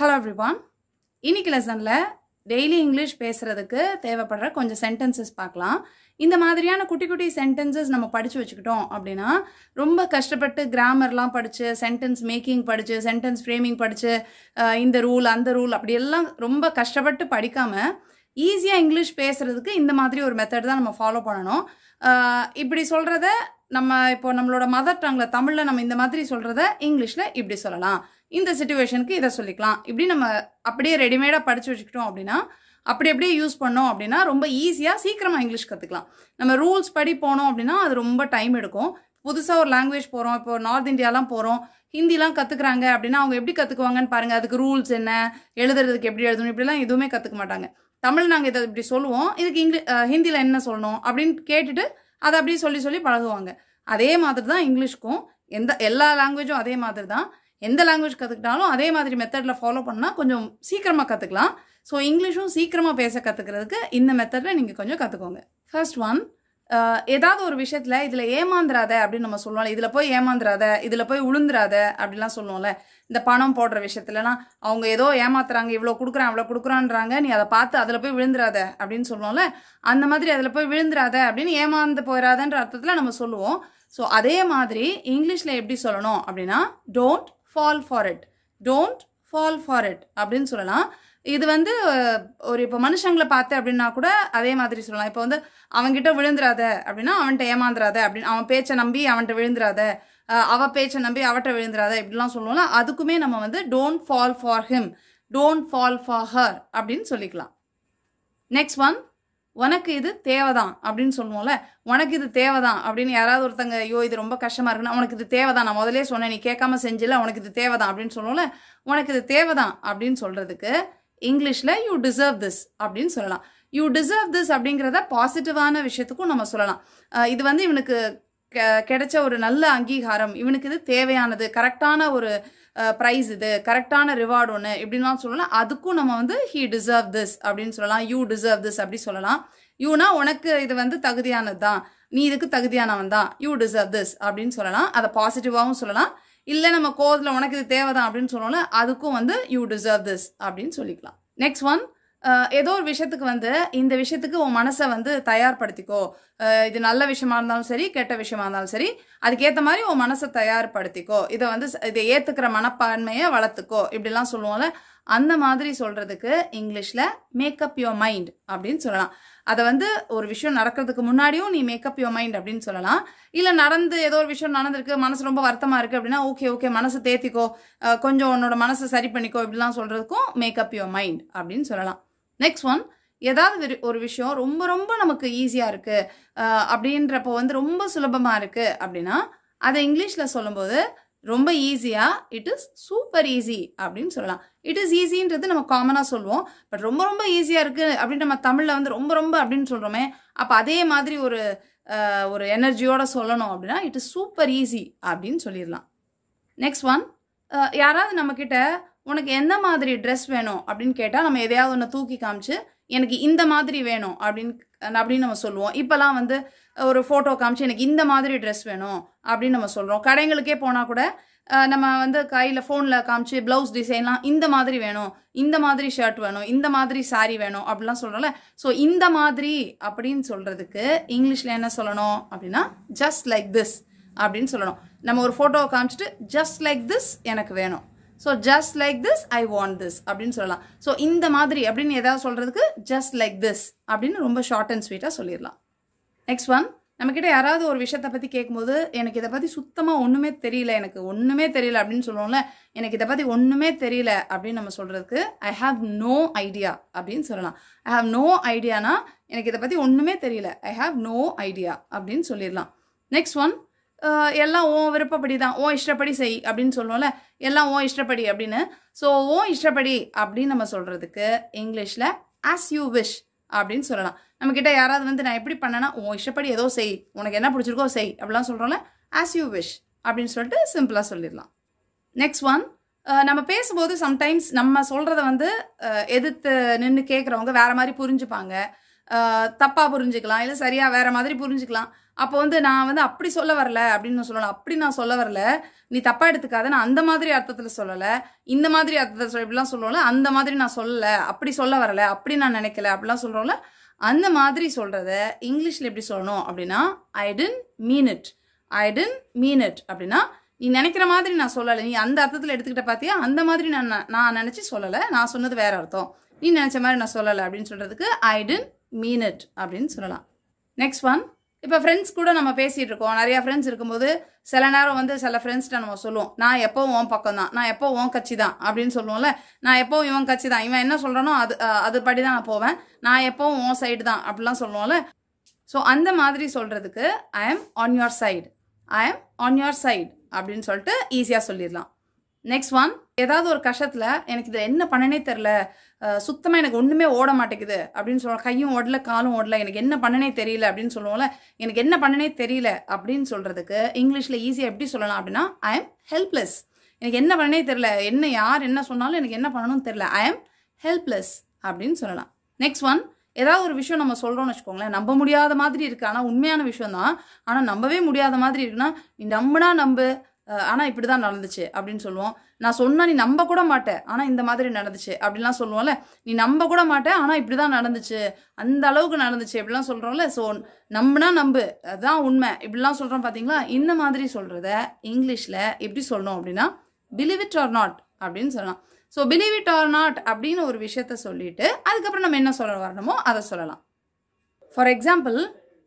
Hello everyone. இன்னைக்கு லெசன்ல daily English பேசுறதுக்கு தேவைப்படுற கொஞ்சம் சென்டென்சஸ் பார்க்கலாம். இந்த மாதிரியான குட்டி குட்டி சென்டென்சஸ் நம்ம படிச்சு வச்சுக்கிட்டோம் அப்படின்னா ரொம்ப கஷ்டப்பட்டு கிராமர்லாம் படிச்சு சென்டென்ஸ் மேக்கிங் படிச்சு சென்டென்ஸ் ஃப்ரேமிங் படிச்சு இந்த ரூல் அந்த ரூல் அப்படி எல்லாம் ரொம்ப கஷ்டப்பட்டு படிக்காம ஈஸியாக இங்கிலீஷ் பேசுறதுக்கு இந்த மாதிரி ஒரு மெத்தட் தான் நம்ம ஃபாலோ பண்ணணும். இப்படி சொல்கிறத நம்ம இப்போ நம்மளோட மதர் டங்கில் தமிழில் நம்ம இந்த மாதிரி சொல்கிறத இங்கிலீஷில் இப்படி சொல்லலாம், இந்த சிச்சுவேஷனுக்கு இதை சொல்லிக்கலாம், இப்படி நம்ம அப்படியே ரெடிமேடாக படித்து வச்சுக்கிட்டோம் அப்படின்னா அப்படியே யூஸ் பண்ணோம் அப்படின்னா ரொம்ப ஈஸியாக சீக்கிரமாக இங்கிலீஷ் கற்றுக்கலாம். நம்ம ரூல்ஸ் படி போனோம் அப்படின்னா அது ரொம்ப டைம் எடுக்கும். புதுசாக ஒரு லாங்குவேஜ் போகிறோம், இப்போ நார்த் இந்தியாலாம் போகிறோம், ஹிந்திலாம் கற்றுக்குறாங்க அப்படின்னா அவங்க எப்படி கற்றுக்குவாங்கன்னு பாருங்கள். அதுக்கு ரூல்ஸ் என்ன, எழுதுறதுக்கு எப்படி எழுதணும், இப்படிலாம் எதுவுமே கற்றுக்க மாட்டாங்க. தமிழ் நாங்கள் இதை இப்படி சொல்லுவோம், இதுக்கு ஹிந்தியில் என்ன சொல்லணும் அப்படின்னு கேட்டுட்டு அதை அப்படியே சொல்லி பழகுவாங்க. அதே மாதிரி தான் இங்கிலீஷ்க்கும் எல்லா லாங்குவேஜும் அதே மாதிரி தான். எந்த லாங்குவேஜ் கற்றுக்கிட்டாலும் அதே மாதிரி மெத்தடில் ஃபாலோ பண்ணால் கொஞ்சம் சீக்கிரமாக கற்றுக்கலாம். ஸோ இங்கிலீஷும் சீக்கிரமாக பேச கற்றுக்கிறதுக்கு இந்த மெத்தடில் நீங்கள் கொஞ்சம் கற்றுக்கோங்க. ஃபர்ஸ்ட் ஒன், ஏதாவது ஒரு விஷயத்தில் இதில் ஏமாந்துராத அப்படின்னு நம்ம சொல்லுவோம்ல, இதில் போய் ஏமாந்துராத, இதில் போய் உளுந்துராத அப்படிலாம் சொல்லுவோம்ல. இந்த பணம் போடுற விஷயத்துலலாம் அவங்க ஏதோ ஏமாத்துறாங்க, இவ்வளோ கொடுக்குறான் அவ்வளோ கொடுக்குறான்றாங்க, நீ அதை பார்த்து அதில் போய் விழுந்துராத அப்படின்னு சொல்லுவோம்ல. அந்த மாதிரி அதில் போய் விழுந்துராத அப்படின்னு ஏமாந்து போயிடாதன்ற அர்த்தத்தில் நம்ம சொல்லுவோம். ஸோ அதே மாதிரி இங்கிலீஷில் எப்படி சொல்லணும் அப்படின்னா don't fall for it, don't fall for it அப்படின்னு சொல்லலாம். இது ஒரு இப்போ மனுஷங்களை பார்த்து அப்படின்னா கூட அதே மாதிரி சொல்லலாம். இப்போ அவன்கிட்ட விழுந்துராத அப்படின்னா அவன்கிட்ட ஏமாந்துராத அப்படின்னு, அவன் பேச்சை நம்பி அவன்கிட்ட விழுந்துராத, அவ பேச்சை நம்பி அவட்ட விழுந்துராத இப்படிலாம் சொல்லுவோம்ல. அதுக்குமே நம்ம don't fall for him, don't fall for her அப்படின்னு சொல்லிக்கலாம். நெக்ஸ்ட் ஒன், உனக்கு இது தேவைதான் அப்படின்னு சொல்லுவோம்ல. உனக்கு இது தேவைதான் அப்படின்னு யாராவது ஒருத்தங்க ஐயோ இது ரொம்ப கஷ்டமா இருக்குன்னா உனக்கு இது தேவைதான், நான் முதலே சொன்னேன் நீ கேட்காம செஞ்சில, உனக்கு இது தேவைதான் அப்படின்னு சொல்லுவோம்ல. உனக்கு இது தேவைதான் அப்படின்னு சொல்றதுக்கு இங்கிலீஷில் யூ டிசர்வ் திஸ் அப்படின்னு சொல்லலாம். யூ டிசர்வ் திஸ் அப்படிங்கிறத பாசிட்டிவான விஷயத்துக்கும் நம்ம சொல்லலாம். இது இவனுக்கு கிடைச்ச ஒரு நல்ல அங்கீகாரம், இவனுக்கு இது தேவையானது, கரெக்டான ஒரு ப்ரைஸ், இது கரெக்டான ரிவார்டு ஒன்று இப்படின்லாம் சொல்லலாம். அதுக்கும் நம்ம ஹீ டிசர்வ் திஸ் அப்படின்னு சொல்லலாம், யூ டிசர்வ் திஸ் அப்படி சொல்லலாம். யூனா உனக்கு இது தகுதியானது தான், நீ இதுக்கு தகுதியானவன் தான், யூ டிசர்வ் திஸ் அப்படின்னு சொல்லலாம். அதை பாசிட்டிவாகவும் சொல்லலாம். இல்லை நம்ம கோவத்தில் உனக்கு இது தேவைதான் அப்படின்னு சொல்லலாம், அதுக்கும் யூ டிசர்வ் திஸ் அப்படின்னு சொல்லிக்கலாம். நெக்ஸ்ட் ஒன், ஏதோ ஒரு விஷயத்துக்கு இந்த விஷயத்துக்கு உன் மனசை தயார்படுத்திக்கோ. இது நல்ல விஷயமா இருந்தாலும் சரி, கெட்ட விஷயமா இருந்தாலும் சரி, அதுக்கேற்ற மாதிரி உன் மனசை தயார்படுத்திக்கோ. இதை ஏற்றுக்கிற மனப்பான்மையை வளர்த்துக்கோ இப்படிலாம் சொல்லுவோம்ல. அந்த மாதிரி சொல்கிறதுக்கு இங்கிலீஷில் மேக்கப் யுவர் மைண்ட் அப்படின்னு சொல்லலாம். அதை ஒரு விஷயம் நடக்கிறதுக்கு முன்னாடியும் நீ மேக்கப் யுவர் மைண்ட் அப்படின்னு சொல்லலாம். இல்லை ஏதோ ஒரு விஷயம் நடந்திருக்கு, மனசு ரொம்ப வருத்தமாக இருக்குது அப்படின்னா ஓகே மனசை தேத்திக்கோ, கொஞ்சம் உன்னோட மனசை சரி பண்ணிக்கோ இப்படிலாம் சொல்கிறதுக்கும் மேக்கப் யுவர் மைண்ட் அப்படின்னு சொல்லலாம். நெக்ஸ்ட் ஒன், ஏதாவது ஒரு விஷயம் ரொம்ப ரொம்ப நமக்கு ஈஸியாக இருக்குது அப்படின்றப்போ ரொம்ப சுலபமாக இருக்குது அப்படின்னா அதை இங்கிலீஷில் சொல்லும்போது ரொம்ப ஈஸியாக இட் இஸ் சூப்பர் ஈஸி அப்படின்னு சொல்லலாம். இட் இஸ் ஈஸின்றது நம்ம காமனாக சொல்லுவோம். பட் ரொம்ப ரொம்ப ஈஸியாக இருக்குது அப்படின்னு நம்ம தமிழில் ரொம்ப ரொம்ப அப்படின்னு சொல்கிறோமே, அப்போ அதே மாதிரி ஒரு எனர்ஜியோட சொல்லணும் அப்படின்னா இட் இஸ் சூப்பர் ஈஸி அப்படின்னு சொல்லிடலாம். நெக்ஸ்ட் ஒன், யாராவது நம்மக்கிட்ட உனக்கு எந்த மாதிரி ட்ரெஸ் வேணும் அப்படின்னு கேட்டால் நம்ம எதையாவது ஒன்று தூக்கி காமிச்சு எனக்கு இந்த மாதிரி வேணும் அப்படின்னு நம்ம சொல்லுவோம். இப்போலாம் ஒரு ஃபோட்டோ காமிச்சு எனக்கு இந்த மாதிரி ட்ரெஸ் வேணும் அப்படின்னு நம்ம சொல்கிறோம். கடைங்களுக்கே போனால் கூட நம்ம கையில் ஃபோனில் காமிச்சு ப்ளவுஸ் டிசைன்லாம் இந்த மாதிரி வேணும், இந்த மாதிரி ஷர்ட் வேணும், இந்த மாதிரி சாரீ வேணும் அப்படிலாம் சொல்கிறோம்ல. ஸோ இந்த மாதிரி அப்படின்னு சொல்கிறதுக்கு இங்கிலீஷில் என்ன சொல்லணும் அப்படின்னா ஜஸ்ட் லைக் திஸ் அப்படின்னு சொல்லணும். நம்ம ஒரு ஃபோட்டோவை காமிச்சிட்டு ஜஸ்ட் லைக் திஸ் எனக்கு வேணும், so just like this I want this அப்படின்னு சொல்லலாம். ஸோ இந்த மாதிரி அப்படின்னு ஏதாவது சொல்கிறதுக்கு ஜஸ்ட் லைக் திஸ் அப்படின்னு ரொம்ப ஷார்ட் அண்ட் ஸ்வீட்டாக சொல்லிடலாம். நெக்ஸ்ட் ஒன், நம்மக்கிட்ட யாராவது ஒரு விஷயத்தை பற்றி கேட்கும்போது எனக்கு இதை பற்றி சுத்தமாக ஒன்றுமே தெரியல, எனக்கு ஒன்றுமே தெரியல அப்படின்னு சொல்லுவோம்ல. எனக்கு இதை பற்றி ஒன்றுமே தெரியல அப்படின்னு நம்ம சொல்கிறதுக்கு ஐ ஹாவ் நோ ஐடியா அப்படின்னு சொல்லலாம். ஐ ஹாவ் நோ ஐடியானா எனக்கு இதை பற்றி ஒன்றுமே தெரியல, ஐ ஹாவ் நோ ஐடியா அப்படின்னு சொல்லிடலாம். நெக்ஸ்ட் ஒன், எல்லாம் ஓ விருப்பப்படி தான், ஓ இஷ்டப்படி செய் அப்படின்னு சொல்லுவோம்ல. எல்லாம் ஓ இஷ்டப்படி அப்படின்னு. ஸோ ஓ இஷ்டப்படி அப்படின்னு நம்ம சொல்கிறதுக்கு இங்கிலீஷில் ஆஸ் யூ விஷ் அப்படின்னு சொல்லலாம். நம்மக்கிட்ட யாராவது நான் எப்படி பண்ணேன்னா ஓ இஷ்டப்படி ஏதோ செய், உனக்கு என்ன பிடிச்சிருக்கோ செய் அப்படிலாம் சொல்கிறோம்ல, ஆஸ் யூ விஷ் அப்படின்னு சொல்லிட்டு சிம்பிளாக சொல்லிடலாம். நெக்ஸ்ட் ஒன், நம்ம பேசும்போது சம்டைம்ஸ் நம்ம சொல்கிறத எதிர்த்து நின்று கேட்குறவங்க வேறு மாதிரி புரிஞ்சுப்பாங்க, தப்பாக புரிஞ்சுக்கலாம், இல்லை சரியாக வேறு மாதிரி புரிஞ்சுக்கலாம். அப்போ வந்து நான் வந்து அப்படி சொல்ல வரல அப்படின்னு சொல்லலாம். அப்படி நான் சொல்ல வரல, நீ தப்பா எடுத்துக்காத, நான் அந்த மாதிரி அர்த்தத்தில் சொல்லலை, இந்த மாதிரி அர்த்தத்தில் இப்படிலாம் சொல்லுவோம்ல, அந்த மாதிரி நான் சொல்லலை, அப்படி சொல்ல வரல, அப்படி நான் நினைக்கல அப்படிலாம் சொல்கிறோம்ல, அந்த மாதிரி சொல்கிறத இங்கிலீஷில் எப்படி சொல்லணும் அப்படின்னா I didn't mean it. I didn't mean it அப்படின்னா நீ நினைக்கிற மாதிரி நான் சொல்லலை, நீ அந்த அர்த்தத்தில் எடுத்துக்கிட்ட பார்த்தியா, அந்த மாதிரி நான் நினச்சி சொல்லலை, நான் சொன்னது வேறு அர்த்தம், நீ நினச்ச மாதிரி நான் சொல்லலை அப்படின்னு சொல்கிறதுக்கு ஐ டென்ட் மீன் இட் அப்படின்னு சொல்லலாம். நெக்ஸ்ட் ஒன், இப்போ ஃப்ரெண்ட்ஸ் கூட நம்ம பேசிகிட்டு இருக்கோம், நிறையா ஃப்ரெண்ட்ஸ் இருக்கும்போது சில நேரம் வந்து சில ஃப்ரெண்ட்ஸ்கிட்ட நம்ம சொல்லுவோம், நான் எப்போவும் உன் பக்கம் தான், நான் எப்போ உன் கட்சி தான் அப்படின்னு சொல்லுவோம்ல, நான் எப்போவும் இவன் கட்சி தான், இவன் என்ன சொல்கிறானோ அது படி தான் நான் போவேன், நான் எப்போவும் உன் சைடு தான் அப்படிலாம் சொல்லுவோம்ல. ஸோ அந்த மாதிரி சொல்கிறதுக்கு ஐ ஆம் ஆன் யுவர் சைடு, ஐ ஆம் ஆன் யுவர் சைடு அப்படின்னு சொல்லிட்டு ஈஸியாக சொல்லிடலாம். நெக்ஸ்ட் ஒன், ஏதாவது ஒரு கஷ்டத்தில் எனக்கு இது என்ன பண்ணனே தெரில, சுத்தமாக எனக்கு ஒன்றுமே ஓட மாட்டேங்குது அப்படின்னு சொல்லுவோம், கையும் ஓடல காலும் ஓடல, எனக்கு என்ன பண்ணனே தெரியல அப்படின்னு சொல்லுவோம்ல, எனக்கு என்ன பண்ணனே தெரியல அப்படின்னு சொல்கிறதுக்கு இங்கிலீஷில் ஈஸியாக எப்படி சொல்லலாம் அப்படின்னா ஐ ஆம் ஹெல்ப்லெஸ். எனக்கு என்ன பண்ணனே தெரில, என்ன யார் என்ன சொன்னாலும் எனக்கு என்ன பண்ணணும்னு தெரில, ஐ ஆம் ஹெல்ப்லெஸ் அப்படின்னு சொல்லலாம். நெக்ஸ்ட் ஒன், ஏதாவது ஒரு விஷயம் நம்ம சொல்கிறோம்னு வச்சுக்கோங்களேன், நம்ப முடியாத மாதிரி இருக்குது, ஆனால் உண்மையான விஷயம் தான், ஆனால் நம்பவே முடியாத மாதிரி இருக்குன்னா நீ நம்புனா நம்பு, ஆனால் இப்படி தான் நடந்துச்சு அப்படின்னு சொல்லுவோம். நான் சொன்னால் நீ நம்ப கூட மாட்டேன், ஆனால் இந்த மாதிரி நடந்துச்சு அப்படின்லாம் சொல்லுவோம்ல. நீ நம்ப கூட மாட்டேன், ஆனால் இப்படி தான் நடந்துச்சு, அந்த அளவுக்கு நடந்துச்சு இப்படிலாம் சொல்கிறோம்ல. ஸோ நம்புனா நம்பு, அதுதான் உண்மை, இப்படிலாம் சொல்கிறோம் பார்த்தீங்களா. இந்த மாதிரி சொல்கிறத இங்கிலீஷில் எப்படி சொல்லணும் அப்படின்னா பிலீவ் இட் ஆர் நாட் அப்படின்னு சொல்லலாம். So believe it or not அப்படின்னு ஒரு விஷயத்த சொல்லிட்டு அதுக்கப்புறம் நம்ம என்ன சொல்ல வரணுமோ அதை சொல்லலாம். ஃபார் எக்ஸாம்பிள்,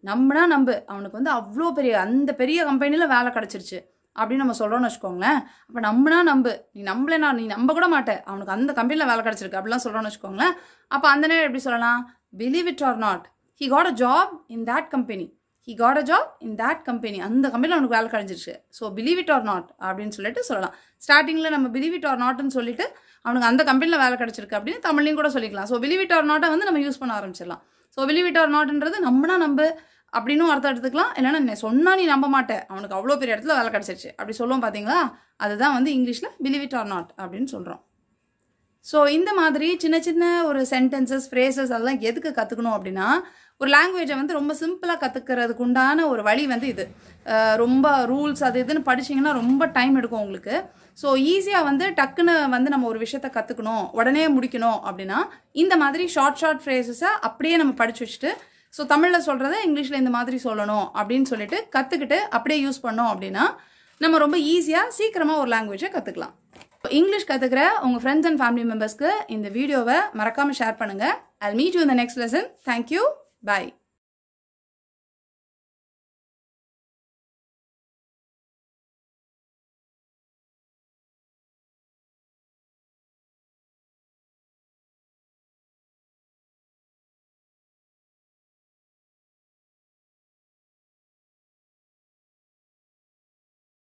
நம்புனா நம்பு, அவனுக்கு வந்து அவ்வளோ அந்த பெரிய கம்பெனியில் வேலை கிடச்சிருச்சு அப்படின்னு நம்ம சொல்கிறோன்னு வச்சுக்கோங்களேன். அப்போ நம்புனா நம்பு, நீ நம்பலைனா நீ நம்ப கூட மாட்டேன், அவனுக்கு அந்த கம்பெனியில் வேலை கிடச்சிருக்கு அப்படிலாம் சொல்கிறோன்னு வச்சுக்கோங்களேன். அப்போ அந்த நேரம் எப்படி சொல்லலாம், believe it or not, he got a job in that company, he got a job in that company, அந்த கம்பெனியில் அவனுக்கு வேலை கிடச்சிருச்சு. So believe it or not அப்படின்னு சொல்லிட்டு சொல்லலாம். ஸ்டார்டிங்கில் நம்ம பிலீவ் இட் ஆர் நாட்னு சொல்லிட்டு அவனுக்கு அந்த கம்பெனியில் வேலை கிடச்சிருக்கு அப்படின்னு தமிழ்லையும் கூட சொல்லிக்கலாம். ஸோ பிலீவ் இட் ஆர் நாட்டை வந்து நம்ம யூஸ் பண்ண ஆரம்பிச்சிடலாம். ஸோ பிலீவ் இட் ஆர் நாட்ன்றது நம்புனா நம்பு அப்படின்னு அர்த்தம் எடுத்துக்கலாம். இல்லைன்னா நீ சொன்னால் நீ நம்ப மாட்டேன், அவனுக்கு அவ்வளோ பெரிய இடத்துல வேலை கிடச்சிருச்சு அப்படி சொல்லுவோம் பார்த்தீங்களா, அதுதான் வந்து இங்கிலீஷில் பிலீவ் இட் ஆர் நாட் அப்படின்னு சொல்கிறோம். ஸோ இந்த மாதிரி சின்ன சின்ன ஒரு சென்டென்சஸ் ஃப்ரேசஸ் அதெல்லாம் எதுக்கு கற்றுக்கணும் அப்படின்னா ஒரு லாங்குவேஜை வந்து ரொம்ப சிம்பிளாக கற்றுக்கிறதுக்கு உண்டான ஒரு வழி வந்து இது. ரொம்ப ரூல்ஸ் அது இதுன்னு படிச்சிங்கன்னா ரொம்ப டைம் எடுக்கும் உங்களுக்கு. ஸோ ஈஸியாக வந்து டக்குன்னு வந்து நம்ம ஒரு விஷயத்த கற்றுக்கணும், உடனே முடிக்கணும் அப்படின்னா இந்த மாதிரி ஷார்ட் ஃப்ரேசஸை அப்படியே நம்ம படித்து வச்சுட்டு ஸோ தமிழில் சொல்கிறத இங்கிலீஷில் இந்த மாதிரி சொல்லணும் அப்படின்னு சொல்லிட்டு கற்றுக்கிட்டு அப்படியே யூஸ் பண்ணோம் அப்படின்னா நம்ம ரொம்ப ஈஸியாக சீக்கிரமாக ஒரு லாங்குவேஜை கற்றுக்கலாம். இங்கிலீஷ் கற்றுக்கிற உங்கள் ஃப்ரெண்ட்ஸ் அண்ட் ஃபேமிலி மெம்பர்ஸ்க்கு இந்த வீடியோவை மறக்காமல் ஷேர் பண்ணுங்கள். I'll meet you in the next lesson. Thank you. Bye.